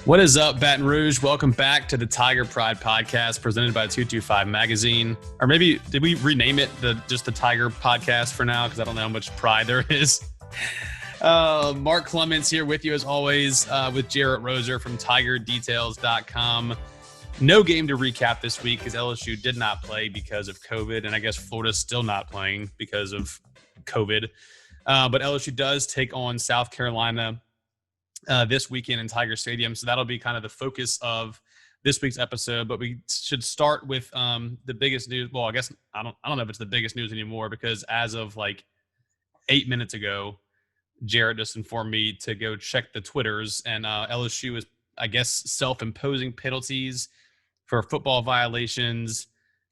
What is up, Baton Rouge? Welcome back to the Tiger Pride podcast presented by 225 Magazine. Or maybe, did we rename it just the Tiger Podcast for now? Because I don't know how much pride there is. Mark Clements here with you as always with Jarrett Roser from TigerDetails.com. No game to recap this week because LSU did not play because of COVID, and I guess Florida's still not playing because of COVID. But LSU does take on South Carolina this weekend in Tiger Stadium, so that'll be kind of the focus of this week's episode. But we should start with the biggest news. Well, I guess I don't know if it's the biggest news anymore because as of like 8 minutes ago, Jarrett just informed me to go check the Twitters, and LSU is, I guess, self-imposing penalties for football violations.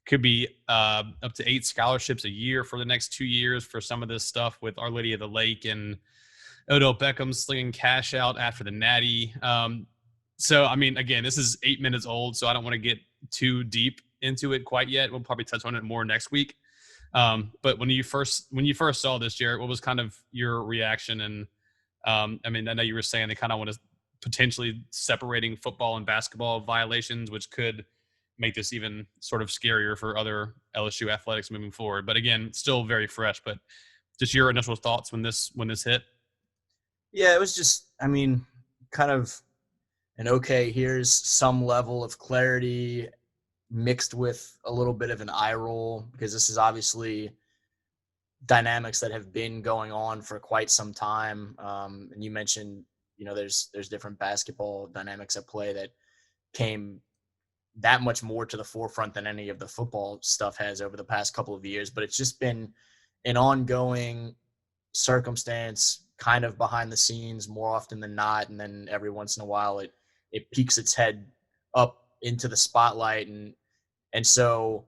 Could be up to 8 scholarships a year for the next 2 years for some of this stuff with Our Lady of the Lake and Odell Beckham slinging cash out after the Natty. So, I mean, again, this is 8 minutes old, so I don't want to get too deep into it quite yet. We'll probably touch on it more next week. But when you first saw this, Jarrett, what was kind of your reaction? And I mean, I know you were saying they kind of want to potentially separating football and basketball violations, which could make this even sort of scarier for other LSU athletics moving forward. But again, still very fresh. But just your initial thoughts when this hit. Yeah, it was just, I mean, kind of an okay, here's some level of clarity mixed with a little bit of an eye roll, because this is obviously dynamics that have been going on for quite some time. And you mentioned, you know, there's different basketball dynamics at play that came that much more to the forefront than any of the football stuff has over the past couple of years. But it's just been an ongoing circumstance, kind of behind the scenes more often than not, and then every once in a while it peeks its head up into the spotlight, and so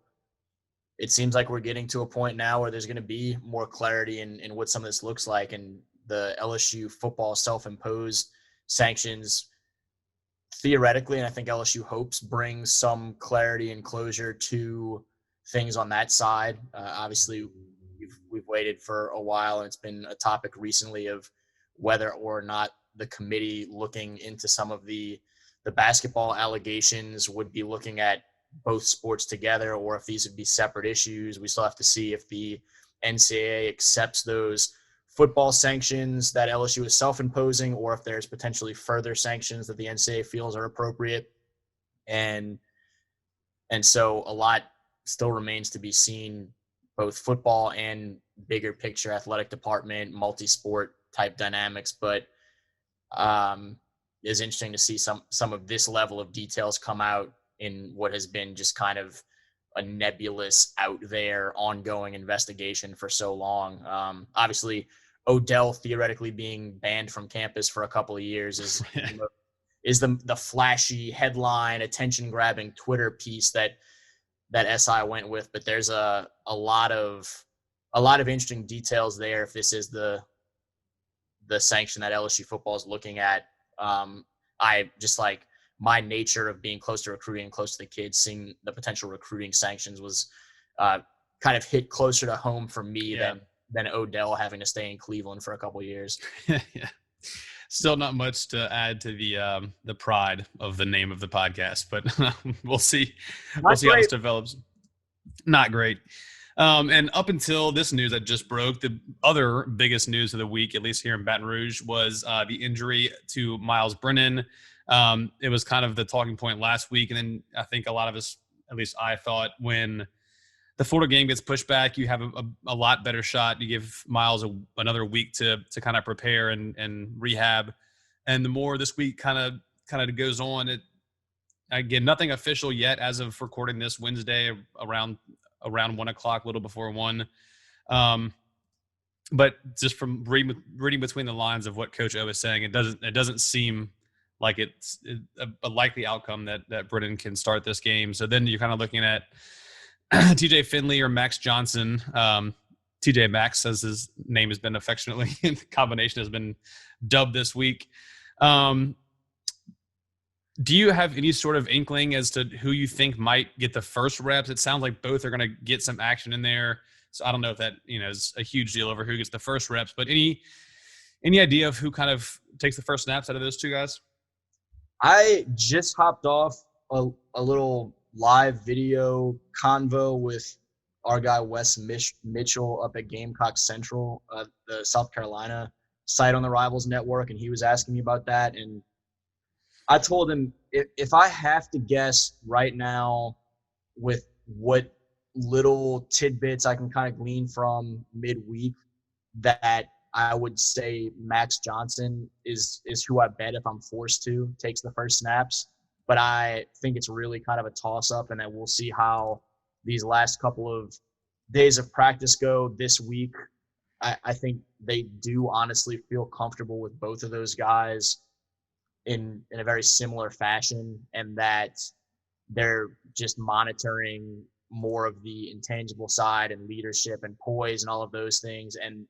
it seems like we're getting to a point now where there's going to be more clarity in what some of this looks like. And the LSU football self-imposed sanctions, theoretically, and I think LSU hopes, brings some clarity and closure to things on that side. Obviously, we've waited for a while, and it's been a topic recently of whether or not the committee looking into some of the basketball allegations would be looking at both sports together, or if these would be separate issues. We still have to see if the NCAA accepts those football sanctions that LSU is self-imposing, or if there's potentially further sanctions that the NCAA feels are appropriate. And so a lot still remains to be seen, both football and bigger picture athletic department, multi-sport type dynamics. But it's interesting to see some of this level of details come out in what has been just kind of a nebulous, out there, ongoing investigation for so long. Obviously, Odell theoretically being banned from campus for a couple of years is the flashy headline, attention-grabbing Twitter piece that SI went with. But there's a lot of interesting details there if this is the sanction that LSU football is looking at. I just, like, my nature of being close to recruiting, close to the kids, seeing the potential recruiting sanctions was kind of hit closer to home for me than Odell having to stay in Cleveland for a couple of years. Yeah. Still not much to add to the pride of the name of the podcast, but we'll see. We'll see how this develops. Not great. And up until this news that just broke, the other biggest news of the week, at least here in Baton Rouge, was the injury to Myles Brennan. It was kind of the talking point last week, and then I think a lot of us, at least I thought, when the Florida game gets pushed back, you have a lot better shot. You give Myles another week to kind of prepare and rehab. And the more this week kind of goes on, again, nothing official yet as of recording this Wednesday around 1 o'clock, a little before 1. But just from reading between the lines of what Coach O is saying, it doesn't seem like it's a likely outcome that Brennan can start this game. So then you're kind of looking at TJ Finley or Max Johnson. TJ Maxx, as his name has been affectionately, the combination has been dubbed this week. Do you have any sort of inkling as to who you think might get the first reps? It sounds like both are going to get some action in there. So I don't know if that, is a huge deal over who gets the first reps, but any idea of who kind of takes the first snaps out of those two guys? I just hopped off a little live video convo with our guy Wes Mitchell up at Gamecock Central, the South Carolina site on the Rivals Network, and he was asking me about that. And I told him if I have to guess right now with what little tidbits I can kind of glean from midweek, that I would say Max Johnson is who I bet if I'm forced to takes the first snaps. But I think it's really kind of a toss-up, and then we'll see how these last couple of days of practice go this week. I think they do honestly feel comfortable with both of those guys in a very similar fashion, and that they're just monitoring more of the intangible side and leadership and poise and all of those things. And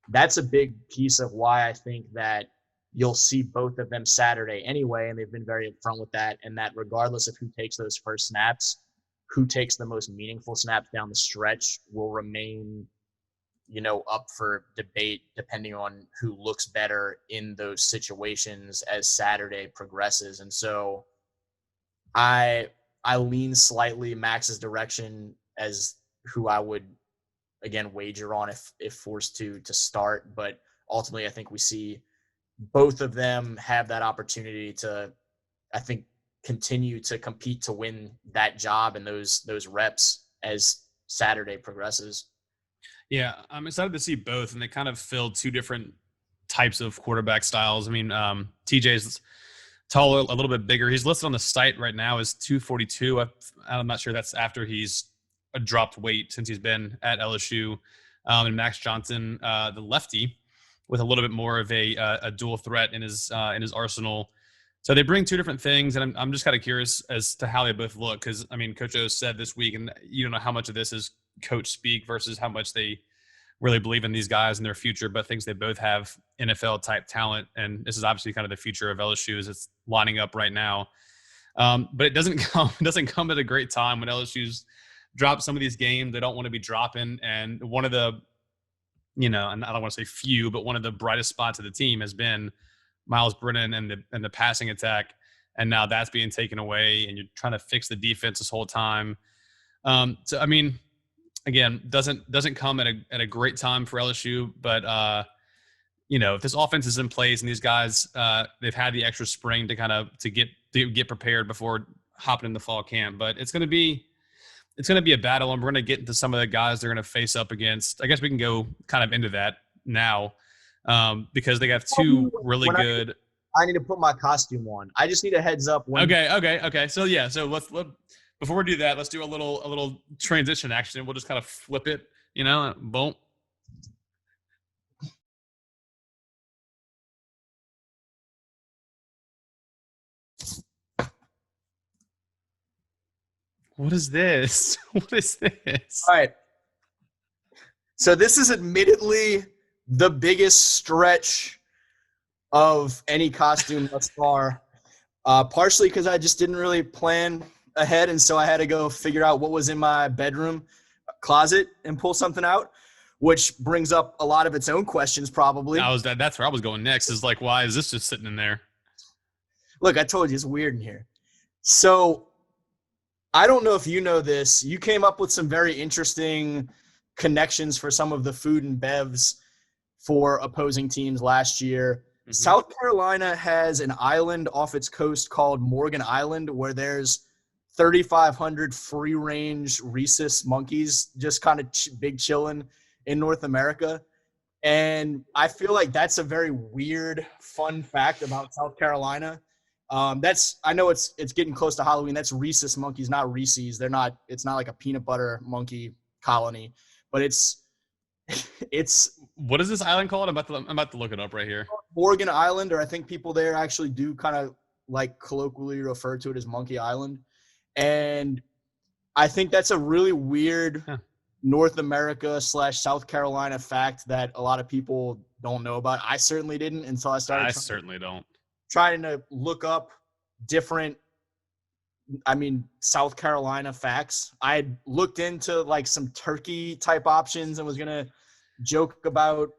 that's a big piece of why I think that you'll see both of them Saturday anyway, and they've been very upfront with that, and that regardless of who takes those first snaps, who takes the most meaningful snaps down the stretch will remain, up for debate depending on who looks better in those situations as Saturday progresses. And so I lean slightly Max's direction as who I would again wager on if forced to start. But ultimately I think we see both of them have that opportunity to, I think, continue to compete to win that job and those reps as Saturday progresses. Yeah, I'm excited to see both, and they kind of fill two different types of quarterback styles. I mean, TJ's taller, a little bit bigger. He's listed on the site right now as 242. I'm not sure that's after he's dropped weight since he's been at LSU. And Max Johnson, the lefty, with a little bit more of a dual threat in his arsenal. So they bring two different things, and I'm just kind of curious as to how they both look, because I mean, Coach O said this week, and you don't know how much of this is coach speak versus how much they really believe in these guys and their future, but thinks they both have NFL type talent, and this is obviously kind of the future of LSU as it's lining up right now. But it doesn't come at a great time when LSU's drop some of these games they don't want to be dropping, and one of the and I don't want to say few, but one of the brightest spots of the team has been Myles Brennan and the passing attack, and now that's being taken away, and you're trying to fix the defense this whole time. So I mean, again, doesn't come at a great time for LSU, but if this offense is in place and these guys they've had the extra spring to get prepared before hopping into fall camp, but it's going to be a battle, and we're going to get into some of the guys they're going to face up against. I guess we can go kind of into that now because they have two really good. I need to put my costume on. I just need a heads up. Okay. So yeah, so let's before we do that, let's do a little transition action. We'll just kind of flip it, boom. What is this? What is this? All right. So this is admittedly the biggest stretch of any costume thus far, partially because I just didn't really plan ahead, and so I had to go figure out what was in my bedroom closet and pull something out, which brings up a lot of its own questions probably. That's where I was going next, is like, why is this just sitting in there? Look, I told you it's weird in here. So I don't know if you know this. You came up with some very interesting connections for some of the food and bevs for opposing teams last year. Mm-hmm. South Carolina has an island off its coast called Morgan Island, where there's 3,500 free-range rhesus monkeys just kind of big chilling in North America. And I feel like that's a very weird, fun fact about South Carolina. I know it's getting close to Halloween. That's rhesus monkeys, not Reese's. It's not like a peanut butter monkey colony, but it's what is this island called? I'm about to look it up right here. Morgan Island, or I think people there actually do kind of like colloquially refer to it as Monkey Island. And I think that's a really weird North America / South Carolina fact that a lot of people don't know about. I certainly didn't until I started. Trying to look up different, South Carolina facts. I had looked into like some turkey type options and was going to joke about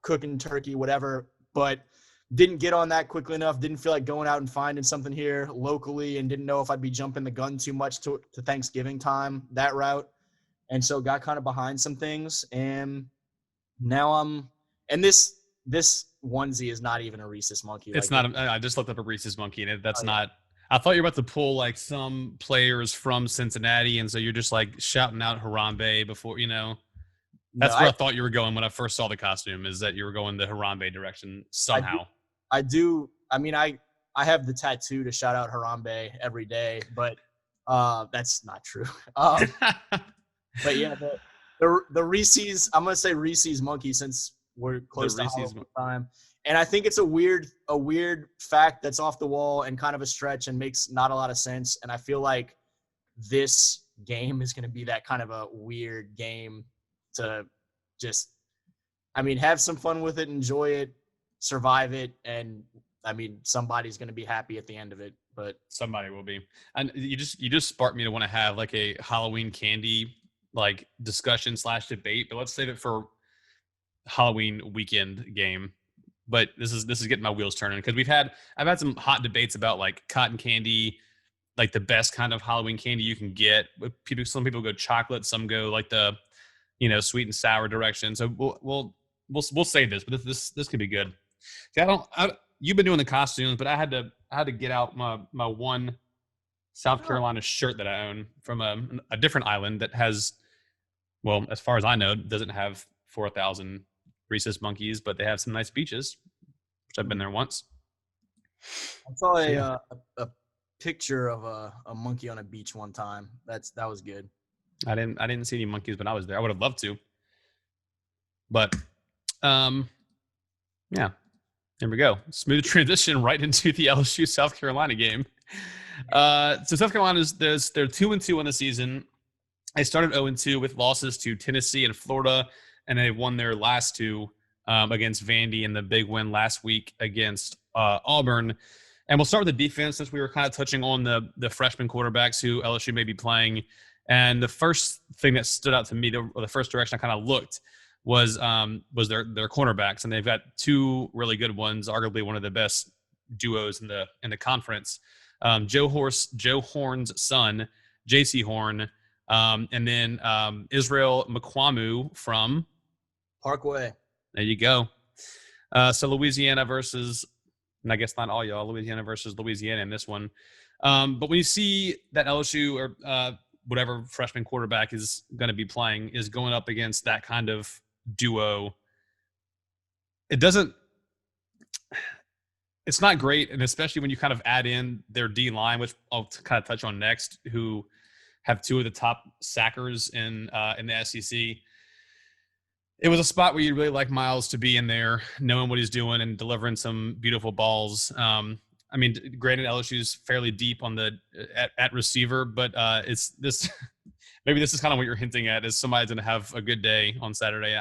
cooking turkey, whatever. But didn't get on that quickly enough. Didn't feel like going out and finding something here locally, and didn't know if I'd be jumping the gun too much to Thanksgiving time, that route. And so got kind of behind some things. And now and this onesie is not even a rhesus monkey. It's like not. I just looked up a rhesus monkey, and that's yeah. not. I thought you were about to pull like some players from Cincinnati, and so you're just like shouting out Harambe before, you know. No, That's where I thought you were going when I first saw the costume, is that you were going the Harambe direction somehow. I do. I mean, I have the tattoo to shout out Harambe every day, but that's not true. But yeah, the Reese's, I'm gonna say Reese's monkey since we're close to Halloween time, and I think it's a weird fact that's off the wall and kind of a stretch and makes not a lot of sense. And I feel like this game is gonna be that kind of a weird game to just, I mean, have some fun with it, enjoy it, survive it, and I mean, somebody's gonna be happy at the end of it. But somebody will be. And you just sparked me to want to have like a Halloween candy like discussion / debate, but let's save it for Halloween weekend game. But this is getting my wheels turning, because I've had some hot debates about like cotton candy, like the best kind of Halloween candy you can get. Some people go chocolate, some go like the, you know, sweet and sour direction. So we'll save this, but this could be good. See, you've been doing the costumes, but I had to get out my one South Carolina shirt that I own from a different island that has, well, as far as I know, doesn't have 4,000 rhesus monkeys, but they have some nice beaches, which I've been there once. I saw a picture of a monkey on a beach one time. That was good. I didn't see any monkeys, but I was there. I would have loved to. But yeah. There we go. Smooth transition right into the LSU South Carolina game. So South Carolina's they're 2-2 in the season. They started 0-2 with losses to Tennessee and Florida, and they won their last two against Vandy and the big win last week against Auburn. And we'll start with the defense, since we were kind of touching on the freshman quarterbacks who LSU may be playing. And the first thing that stood out to me, the first direction I kind of looked, was their cornerbacks, and they've got two really good ones, arguably one of the best duos in the conference. Joe Horn's son, J.C. Horn, and then Israel Makwamu from Parkway. There you go. So Louisiana versus, and I guess not all y'all, Louisiana versus Louisiana in this one. But when you see that LSU or whatever freshman quarterback is going to be playing is going up against that kind of duo, it's not great. And especially when you kind of add in their D line, which I'll kind of touch on next, who have two of the top sackers in the SEC. It was a spot where you'd really like Myles to be in there, knowing what he's doing and delivering some beautiful balls. I mean, granted, LSU's fairly deep on the at receiver, but it's this. Maybe this is kind of what you're hinting at, is somebody's going to have a good day on Saturday.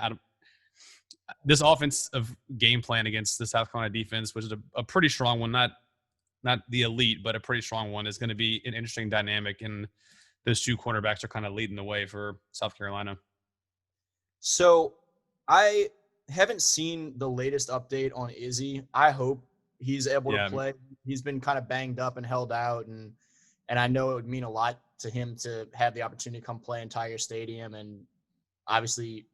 This offensive game plan against the South Carolina defense, which is a pretty strong one, not the elite, but a pretty strong one, is going to be an interesting dynamic. And those two cornerbacks are kind of leading the way for South Carolina. So I haven't seen the latest update on Izzy. I hope he's able to play. He's been kind of banged up and held out, and I know it would mean a lot to him to have the opportunity to come play in Tiger Stadium. And obviously,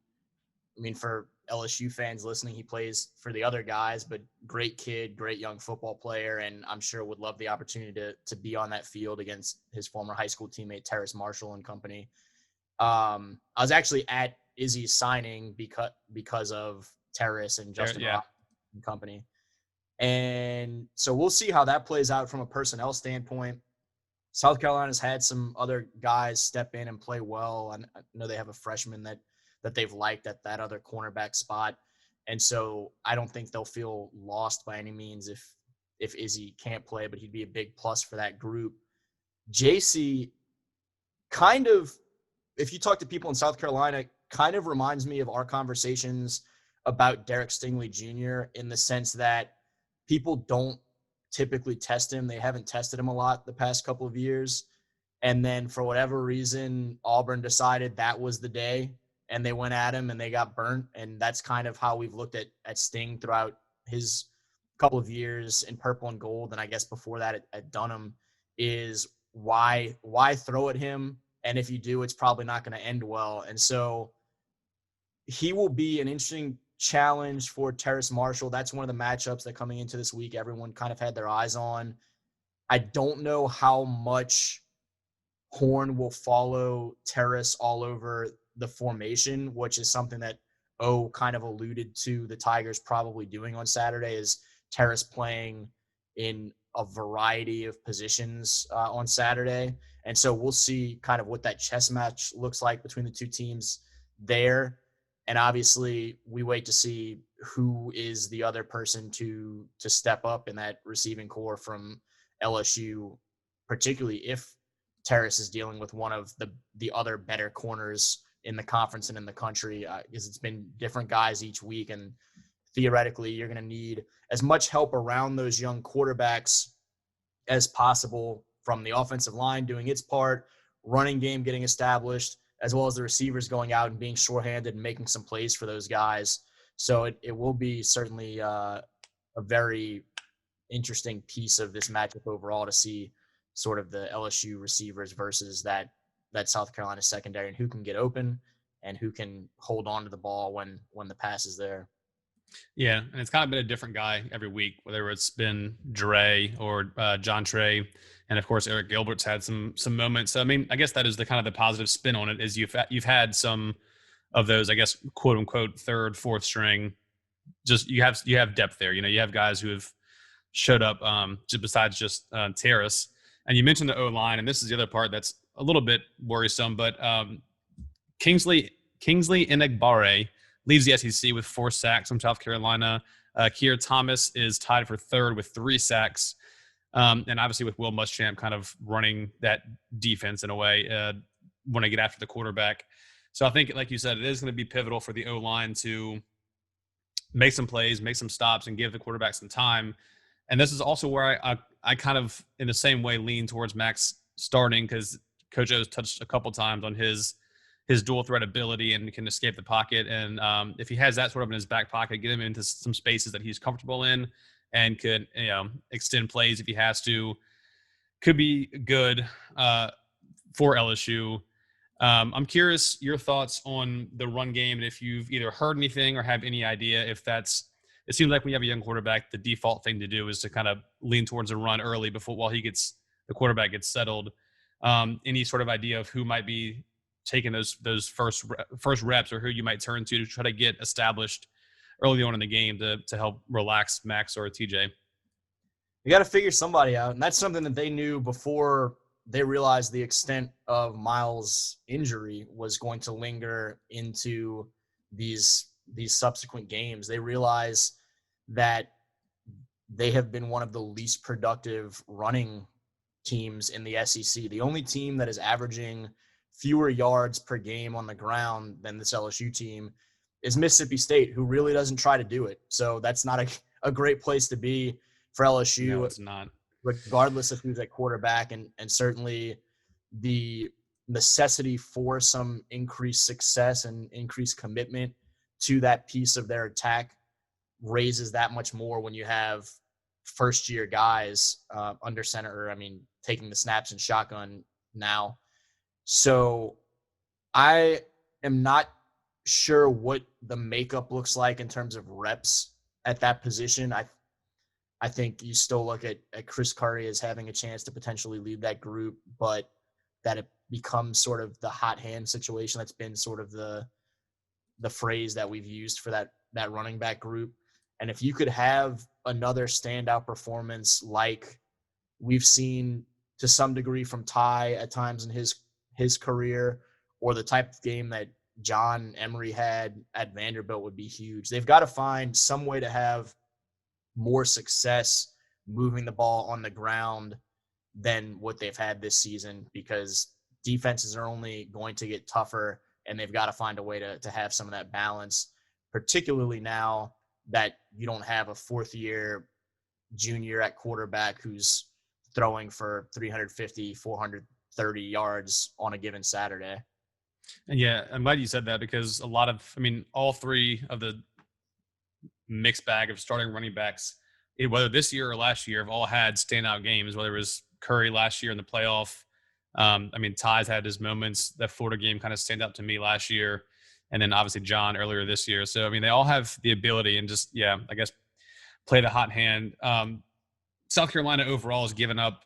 I mean, for LSU fans listening, he plays for the other guys, but great kid, great young football player, and I'm sure would love the opportunity to be on that field against his former high school teammate Terrace Marshall and company. I was actually at Izzy's signing because of Terrace and Justin Ross and company. And so we'll see how that plays out from a personnel standpoint. South Carolina's had some other guys step in and play well. I know they have a freshman that they've liked at that other cornerback spot. And so I don't think they'll feel lost by any means if Izzy can't play, but he'd be a big plus for that group. JC kind of, if you talk to people in South Carolina, kind of reminds me of our conversations about Derek Stingley Jr. in the sense that people don't typically test him. They haven't tested him a lot the past couple of years. And then for whatever reason, Auburn decided that was the day, and they went at him and they got burnt. And that's kind of how we've looked at Sting throughout his couple of years in purple and gold, and I guess before that at Dunham, is why throw at him? And if you do, it's probably not going to end well. And so he will be an interesting challenge for Terrace Marshall. That's one of the matchups that coming into this week, everyone kind of had their eyes on. I don't know how much Horn will follow Terrace all over the formation, which is something that kind of alluded to the Tigers probably doing on Saturday, is Terrace playing in a variety of positions on Saturday. And so we'll see kind of what that chess match looks like between the two teams there. And obviously we wait to see who is the other person to step up in that receiving core from LSU, particularly if Terrace is dealing with one of the other better corners in the conference and in the country, because it's been different guys each week. And theoretically, you're going to need as much help around those young quarterbacks as possible, from the offensive line doing its part, running game getting established, as well as the receivers going out and being shorthanded and making some plays for those guys. So it will be certainly a very interesting piece of this matchup overall to see sort of the LSU receivers versus that South Carolina secondary, and who can get open and who can hold on to the ball when the pass is there. Yeah, and it's kind of been a different guy every week, whether it's been Dre or John Trey, and of course Eric Gilbert's had some moments. So, I mean, I guess that is the kind of the positive spin on it, is you've had some of those, I guess, quote unquote third, fourth string. Just you have depth there. You have guys who have showed up just besides just Terrace. And you mentioned the O-line, and this is the other part that's a little bit worrisome, but Kingsley Enagbare leads the SEC with 4 sacks from South Carolina. Keir Thomas is tied for third with 3 sacks. And obviously with Will Muschamp kind of running that defense in a way when I get after the quarterback. So I think, like you said, it is going to be pivotal for the O-line to make some plays, make some stops, and give the quarterback some time. And this is also where I kind of, in the same way, lean towards Max starting, because Coach O's touched a couple times on his dual threat ability and can escape the pocket. And if he has that sort of in his back pocket, get him into some spaces that he's comfortable in and could extend plays if he has to, could be good for LSU. I'm curious your thoughts on the run game, and if you've either heard anything or have any idea if that's. It seems like when you have a young quarterback, the default thing to do is to kind of lean towards a run early while the quarterback gets settled. Any sort of idea of who might be taking those first reps, or who you might turn to try to get established early on in the game to help relax Max or TJ? You got to figure somebody out, and that's something that they knew before they realized the extent of Myles' injury was going to linger into these subsequent games. They realize that they have been one of the least productive running teams in the SEC. The only team that is averaging fewer yards per game on the ground than this LSU team is Mississippi State, who really doesn't try to do it. So that's not a great place to be for LSU. No, it's not. Regardless of who's at quarterback, and certainly the necessity for some increased success and increased commitment to that piece of their attack raises that much more when you have first-year guys under center, taking the snaps and shotgun now. So I am not sure what the makeup looks like in terms of reps at that position. I think you still look at Chris Curry as having a chance to potentially lead that group, but that it becomes sort of the hot hand situation. That's been sort of the phrase that we've used for that running back group. And if you could have another standout performance like we've seen to some degree from Ty at times in his career, or the type of game that John Emery had at Vanderbilt, would be huge. They've got to find some way to have more success moving the ball on the ground than what they've had this season, because defenses are only going to get tougher, and they've got to find a way to have some of that balance, particularly now that you don't have a fourth-year junior at quarterback who's throwing for 350, 430 yards on a given Saturday. And yeah, I'm glad you said that, because all three of the mixed bag of starting running backs whether this year or last year, have all had standout games, whether it was Curry last year in the playoff. I mean, Ty's had his moments. That Florida game kind of stand out to me last year. And then obviously John earlier this year. So, I mean, they all have the ability and just, I guess play the hot hand. South Carolina overall has given up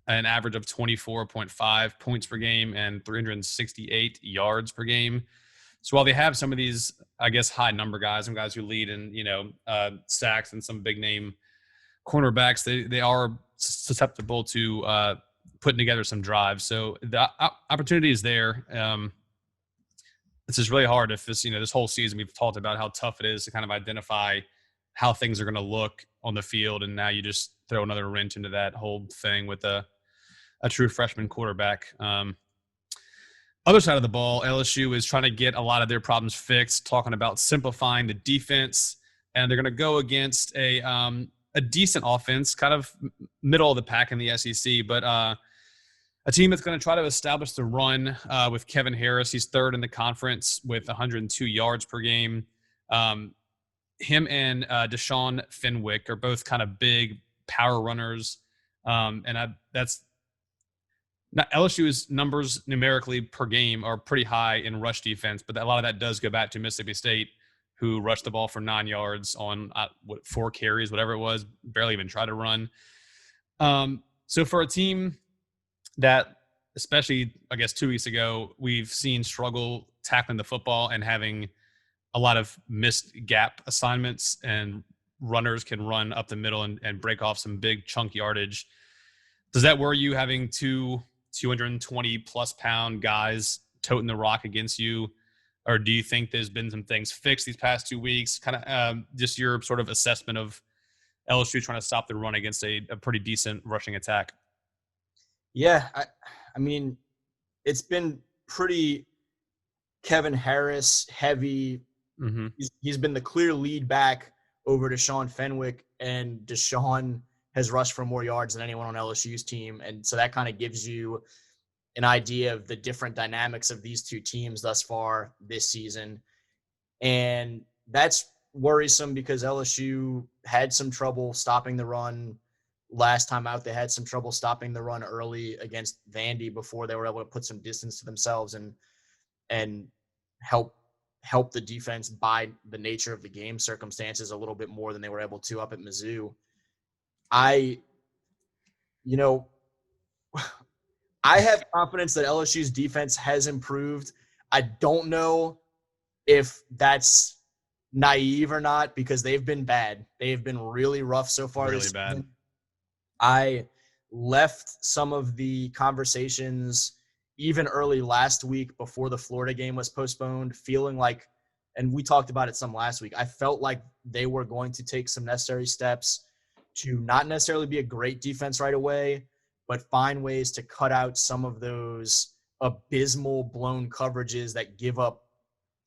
an average of 24.5 points per game and 368 yards per game. So while they have some of these, I guess, high number guys, some guys who lead in, sacks and some big name cornerbacks, they are susceptible to putting together some drives. So the opportunity is there. This is really hard if this whole season we've talked about how tough it is to kind of identify how things are going to look on the field. And now you just throw another wrench into that whole thing with a true freshman quarterback. Other side of the ball, LSU is trying to get a lot of their problems fixed, talking about simplifying the defense, and they're going to go against a decent offense, kind of middle of the pack in the SEC, but a team that's going to try to establish the run with Kevin Harris. He's third in the conference with 102 yards per game. Him and Deshaun Fenwick are both kind of big power runners, that's not LSU's numbers numerically per game are pretty high in rush defense, but a lot of that does go back to Mississippi State, who rushed the ball for 9 yards on 4 carries, whatever it was, barely even tried to run. So for a team that, especially I guess 2 weeks ago, we've seen struggle tackling the football and having a lot of missed gap assignments, and runners can run up the middle and break off some big chunk yardage. Does that worry you, having 220 plus pound guys toting the rock against you? Or do you think there's been some things fixed these past 2 weeks? Kind of just your sort of assessment of LSU trying to stop the run against a pretty decent rushing attack. Yeah, I mean, it's been pretty Kevin Harris heavy. Mm-hmm. He's been the clear lead back over Deshaun Fenwick, and Deshaun has rushed for more yards than anyone on LSU's team. And so that kind of gives you an idea of the different dynamics of these two teams thus far this season. And that's worrisome because LSU had some trouble stopping the run last time out. They had some trouble stopping the run early against Vandy before they were able to put some distance to themselves and help the defense by the nature of the game circumstances a little bit more than they were able to up at Mizzou. I have confidence that LSU's defense has improved. I don't know if that's naive or not because they've been bad. They've been really rough so far. Really bad. Season. I left some of the conversations even early last week before the Florida game was postponed, feeling like, and we talked about it some last week, I felt like they were going to take some necessary steps to not necessarily be a great defense right away, but find ways to cut out some of those abysmal blown coverages that give up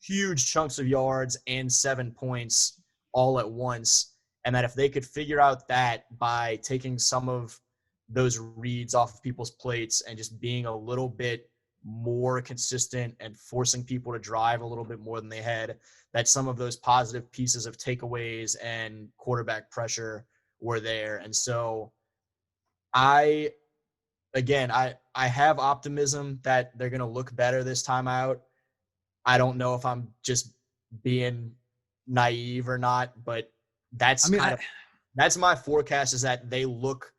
huge chunks of yards and 7 points all at once. And that if they could figure out that by taking some of those reads off of people's plates and just being a little bit more consistent and forcing people to drive a little bit more than they had, that some of those positive pieces of takeaways and quarterback pressure were there. And so I have optimism that they're going to look better this time out. I don't know if I'm just being naive or not, but that's my forecast, is that they look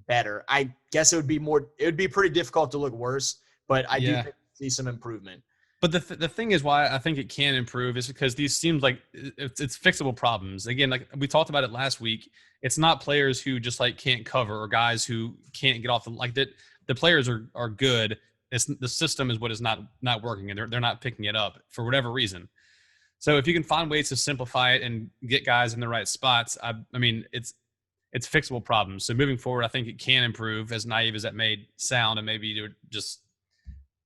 better. I guess it would be pretty difficult to look worse, but I do think we see some improvement. But the thing is why I think it can improve is because these seems like it's fixable problems. Again, like we talked about it last week, it's not players who just like can't cover or guys who can't get off the players are good. It's the system is what is not working, and they're not picking it up for whatever reason. So if you can find ways to simplify it and get guys in the right spots, I mean it's fixable problems. So moving forward, I think it can improve, as naive as that may sound, and maybe you're just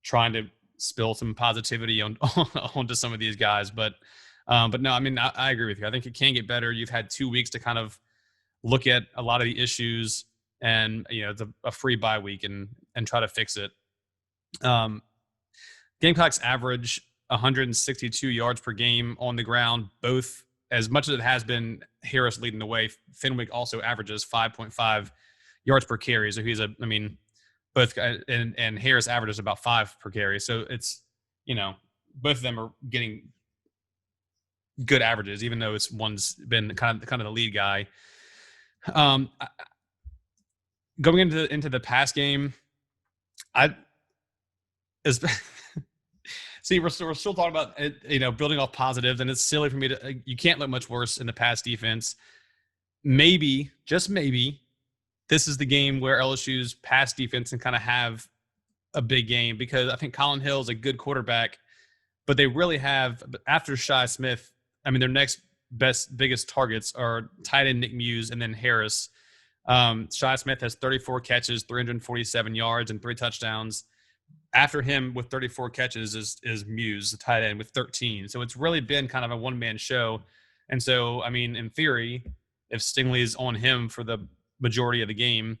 trying to spill some positivity onto some of these guys. But no, I mean, I agree with you. I think it can get better. You've had 2 weeks to kind of look at a lot of the issues, and it's a free bye week and try to fix it. Gamecocks average 162 yards per game on the ground, both as much as it has been Harris leading the way, Fenwick also averages 5.5 yards per carry. So both and Harris averages about 5 per carry. So it's, both of them are getting good averages, even though one's been kind of the lead guy. Going into the pass game, see, we're still talking about it, building off positives, and it's silly for me to. You can't look much worse in the pass defense. Maybe, just maybe, this is the game where LSU's pass defense can kind of have a big game, because I think Colin Hill is a good quarterback, but they really have, after Shi Smith, their next biggest targets are tight end Nick Muse and then Harris. Shi Smith has 34 catches, 347 yards, and 3 touchdowns. After him with 34 catches is Muse, the tight end, with 13. So it's really been kind of a one-man show. And so, in theory, if Stingley's on him for the majority of the game,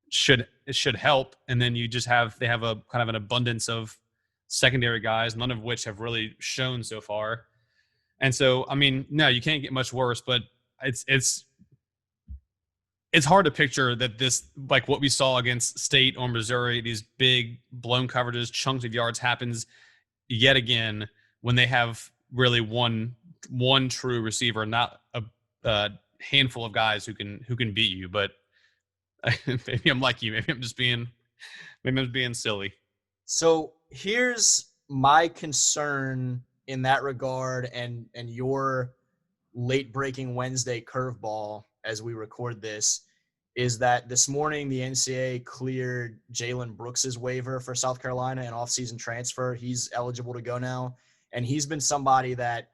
it should help. And then they have a kind of an abundance of secondary guys, none of which have really shown so far. And so, no, you can't get much worse, but it's hard to picture that this, like what we saw against State or Missouri, these big blown coverages, chunks of yards, happens yet again when they have really one true receiver, not a handful of guys who can beat you. But maybe I'm like you. Maybe I'm just being silly. So here's my concern in that regard, and your late breaking Wednesday curveball as we record this, is that this morning the NCAA cleared Jalen Brooks's waiver for South Carolina, an offseason transfer. He's eligible to go now. And he's been somebody that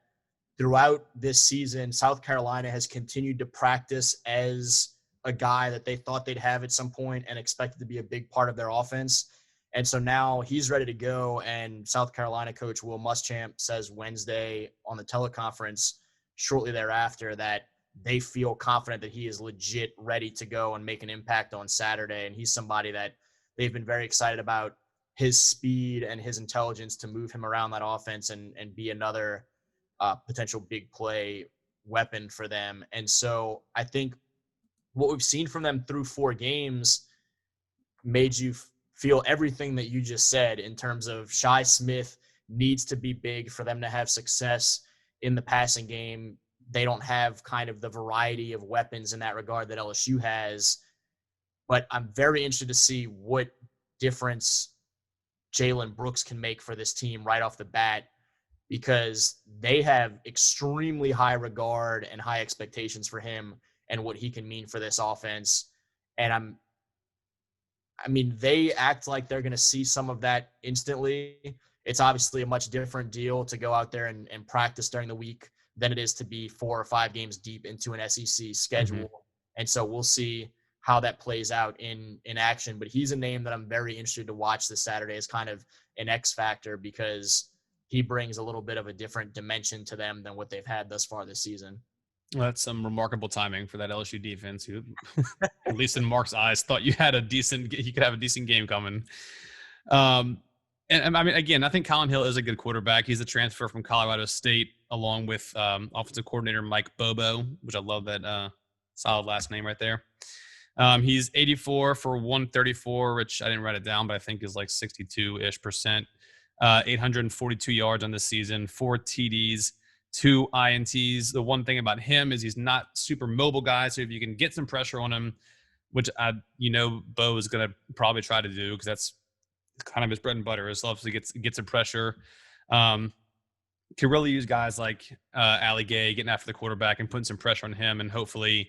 throughout this season, South Carolina has continued to practice as a guy that they thought they'd have at some point and expected to be a big part of their offense. And so now he's ready to go. And South Carolina coach Will Muschamp says Wednesday on the teleconference shortly thereafter that they feel confident that he is legit ready to go and make an impact on Saturday. And he's somebody that they've been very excited about his speed and his intelligence to move him around that offense and be another potential big play weapon for them. And so I think what we've seen from them through 4 games made you feel everything that you just said in terms of Shi Smith needs to be big for them to have success in the passing game. They don't have kind of the variety of weapons in that regard that LSU has. But I'm very interested to see what difference Jalen Brooks can make for this team right off the bat, because they have extremely high regard and high expectations for him and what he can mean for this offense. And they act like they're going to see some of that instantly. It's obviously a much different deal to go out there and practice during the week than it is to be 4 or 5 games deep into an SEC schedule. Mm-hmm. And so we'll see how that plays out in action. But he's a name that I'm very interested to watch this Saturday as kind of an X factor, because he brings a little bit of a different dimension to them than what they've had thus far this season. Well, that's some remarkable timing for that LSU defense, who, at least in Mark's eyes, thought you could have a decent game coming. And again, I think Colin Hill is a good quarterback. He's a transfer from Colorado State, along with offensive coordinator Mike Bobo, which I love that solid last name right there. He's 84 for 134, which I didn't write it down, but I think is like 62-ish%. 842 yards on this season, 4 TDs, 2 INTs. The one thing about him is he's not super mobile guy, so if you can get some pressure on him, which Bo is going to probably try to do, because that's kind of his bread and butter, is loves to get some pressure. Can really use guys like Ali Gay getting after the quarterback and putting some pressure on him, and hopefully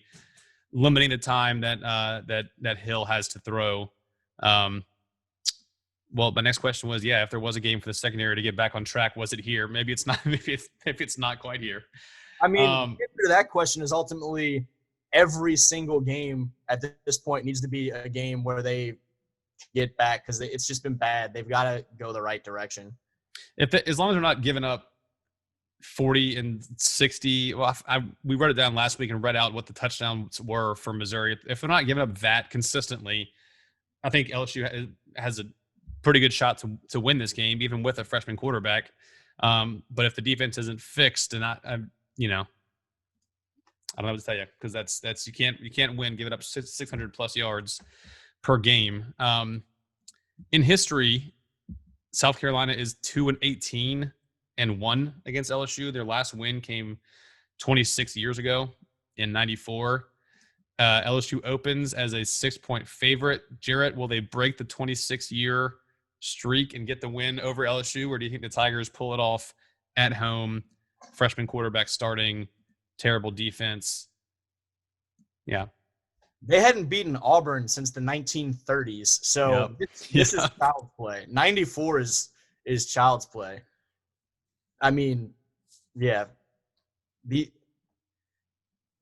limiting the time that Hill has to throw. Well, my next question was, if there was a game for the secondary to get back on track, was it here? Maybe it's not. Maybe it's not quite here. The answer to that question is ultimately every single game at this point needs to be a game where they get back, because it's just been bad. They've got to go the right direction. As long as they're not giving up 40 and 60. Well, we wrote it down last week and read out what the touchdowns were for Missouri. If they're not giving up that consistently, I think LSU has a pretty good shot to win this game, even with a freshman quarterback. But if the defense isn't fixed, and I don't know what to tell you, because that's you can't win, give it up 600 plus yards per game. In history, South Carolina is 2-18 and 1 against LSU. Their last win came 26 years ago in '94. LSU opens as a 6-point favorite. Jarrett, will they break the 26-year streak and get the win over LSU, or do you think the Tigers pull it off at home? Freshman quarterback starting, terrible defense. Yeah. They hadn't beaten Auburn since the 1930s, so this is child's play. 94 is child's play. I mean, yeah.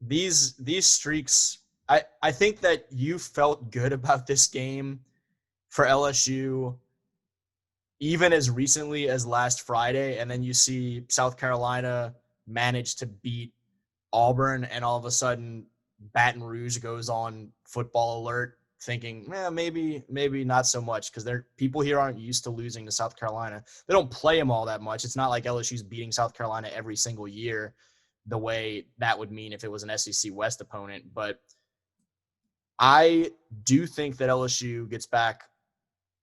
These streaks, I think that you felt good about this game for LSU even as recently as last Friday, and then you see South Carolina manage to beat Auburn, and all of a sudden Baton Rouge goes on Football Alert thinking, maybe not so much, because people here aren't used to losing to South Carolina. They don't play them all that much. It's not like LSU's beating South Carolina every single year the way that would mean if it was an SEC West opponent. But I do think that LSU gets back,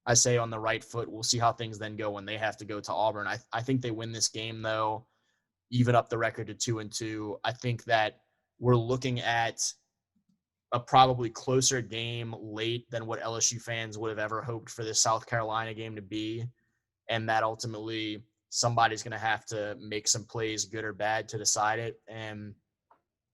I say, on the right foot. We'll see how things then go when they have to go to Auburn. I think they win this game, though, even up the record to 2-2. I think that we're looking at a probably closer game late than what LSU fans would have ever hoped for this South Carolina game to be, and that ultimately somebody's going to have to make some plays, good or bad, to decide it. And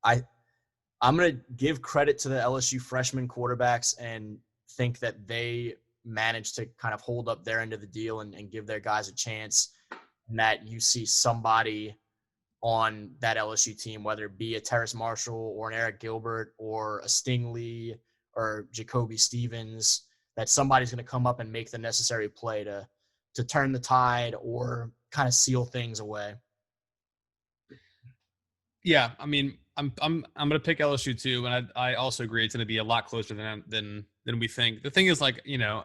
I'm going to give credit to the LSU freshman quarterbacks and think that they managed to kind of hold up their end of the deal and give their guys a chance, and that you see somebody on that LSU team, whether it be a Terrace Marshall or an Eric Gilbert or a Stingley or Jacoby Stevens, that somebody's going to come up and make the necessary play to turn the tide or kind of seal things away. Yeah, I mean, I'm going to pick LSU too, and I also agree it's going to be a lot closer than we think. The thing is, like, you know,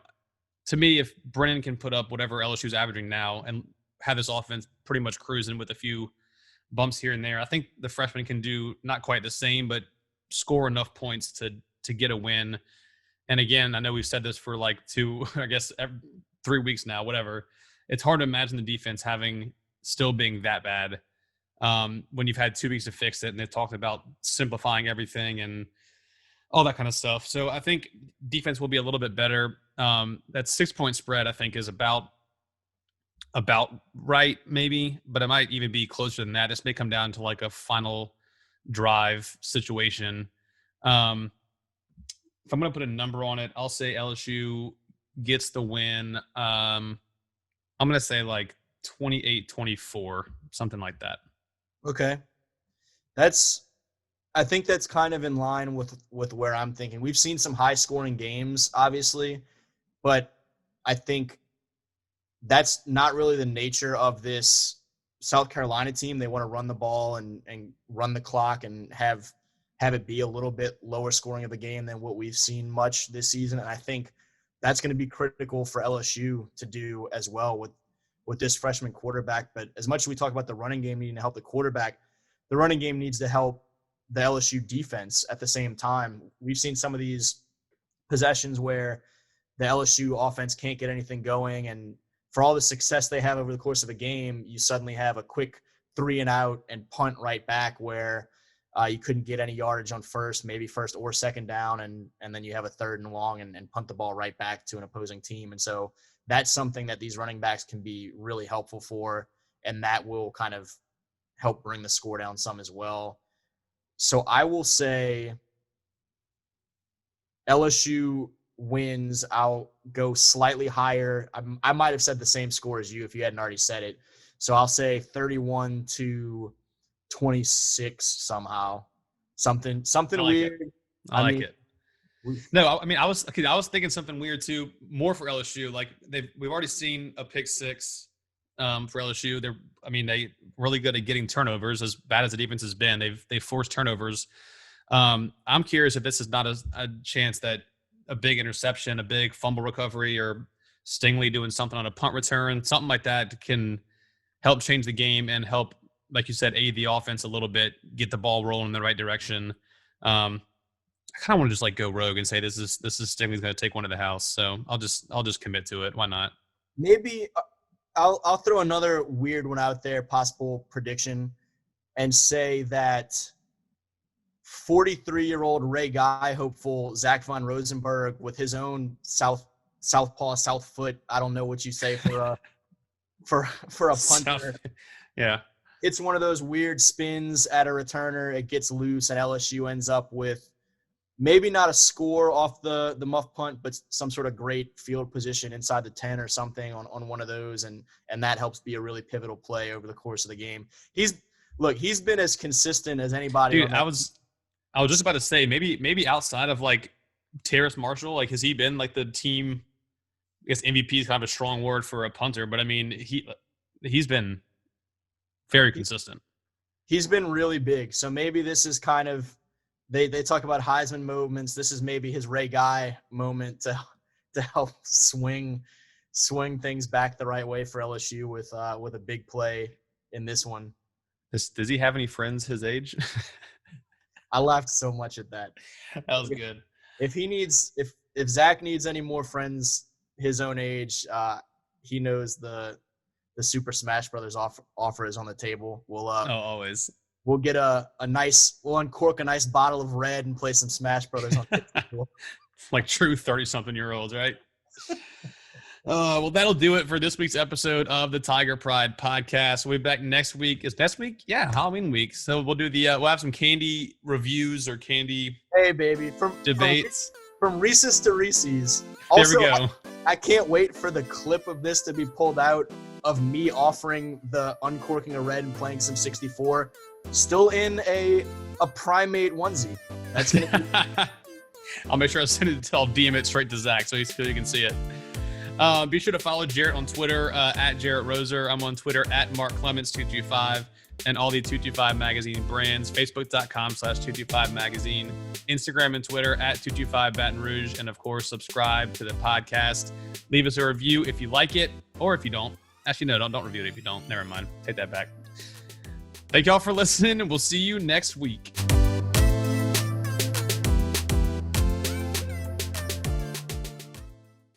to me, if Brennan can put up whatever LSU's averaging now and have this offense pretty much cruising with a few bumps here and there, I think the freshman can do not quite the same, but score enough points to get a win. And again, I know we've said this for like 3 weeks now, whatever. It's hard to imagine the defense still being that bad when you've had 2 weeks to fix it, and they've talked about simplifying everything and all that kind of stuff. So I think defense will be a little bit better. That 6-point spread, I think, is about right, maybe, but it might even be closer than that. This may come down to like a final drive situation. If I'm going to put a number on it, I'll say LSU gets the win. I'm going to say like 28-24, something like that. Okay. I think that's kind of in line with where I'm thinking. We've seen some high scoring games, obviously, but I think that's not really the nature of this South Carolina team. They want to run the ball and run the clock and have it be a little bit lower scoring of the game than what we've seen much this season. And I think that's going to be critical for LSU to do as well with this freshman quarterback. But as much as we talk about the running game needing to help the quarterback, the running game needs to help the LSU defense at the same time. We've seen some of these possessions where the LSU offense can't get anything going, and for all the success they have over the course of a game, you suddenly have a quick 3-and-out and punt right back where you couldn't get any yardage on maybe first or second down, and then you have a 3rd and long and punt the ball right back to an opposing team. And so that's something that these running backs can be really helpful for, and that will kind of help bring the score down some as well. So I will say LSU wins. I'll go slightly higher. I might have said the same score as you if you hadn't already said it. So I'll say 31-26 somehow. Something weird. I like it. No, I mean, I was thinking something weird too, more for LSU. Like we've already seen a pick 6 for LSU. They're really good at getting turnovers. As bad as the defense has been, they've forced turnovers. I'm curious if this is not a chance that a big interception, a big fumble recovery, or Stingley doing something on a punt return, something like that can help change the game and help like you said, aid the offense a little bit, get the ball rolling in the right direction. I kind of want to just like go rogue and say this is Stingley's going to take one to the house. So I'll just commit to it. Why not? Maybe I'll throw another weird one out there, possible prediction, and say that 43-year-old Ray Guy hopeful Zach Von Rosenberg with his own southpaw, south foot. I don't know what you say for a punter. Yeah. It's one of those weird spins at a returner. It gets loose, and LSU ends up with maybe not a score off the muff punt, but some sort of great field position inside the 10 or something on one of those, and that helps be a really pivotal play over the course of the game. He's been as consistent as anybody. Dude, I was just about to say maybe outside of like Terrace Marshall, like has he been like the team? I guess MVP is kind of a strong word for a punter, but I mean he's been very consistent. He's been really big. So maybe this is kind of they talk about Heisman moments. This is maybe his Ray Guy moment to help swing things back the right way for LSU with a big play in this one. Does he have any friends his age? I laughed so much at that. That was good. If Zach needs any more friends his own age, he knows the Super Smash Brothers offer is on the table. We'll always. We'll get we'll uncork a nice bottle of red and play some Smash Brothers on the table. Like true 30-something-year-olds, right? Well, that'll do it for this week's episode of the Tiger Pride podcast. We'll be back next week. Is next week? Yeah, Halloween week. So we'll do we'll have some candy reviews or candy. Hey, baby, debates from Reese's to Reese's. Also, there we go. I can't wait for the clip of this to be pulled out of me offering the uncorking a red and playing some 64, still in a primate onesie. That's gonna be. I'll make sure I send it. I'll DM it straight to Zach so you can see it. Be sure to follow Jarrett on Twitter at Jarrett Roser. I'm on Twitter at Mark Clements 225 and all the 225 magazine brands. Facebook.com/225 magazine. Instagram and Twitter at 225 Baton Rouge. And of course, subscribe to the podcast. Leave us a review if you like it or if you don't. Actually, no, don't review it if you don't. Never mind. Take that back. Thank y'all for listening, and we'll see you next week.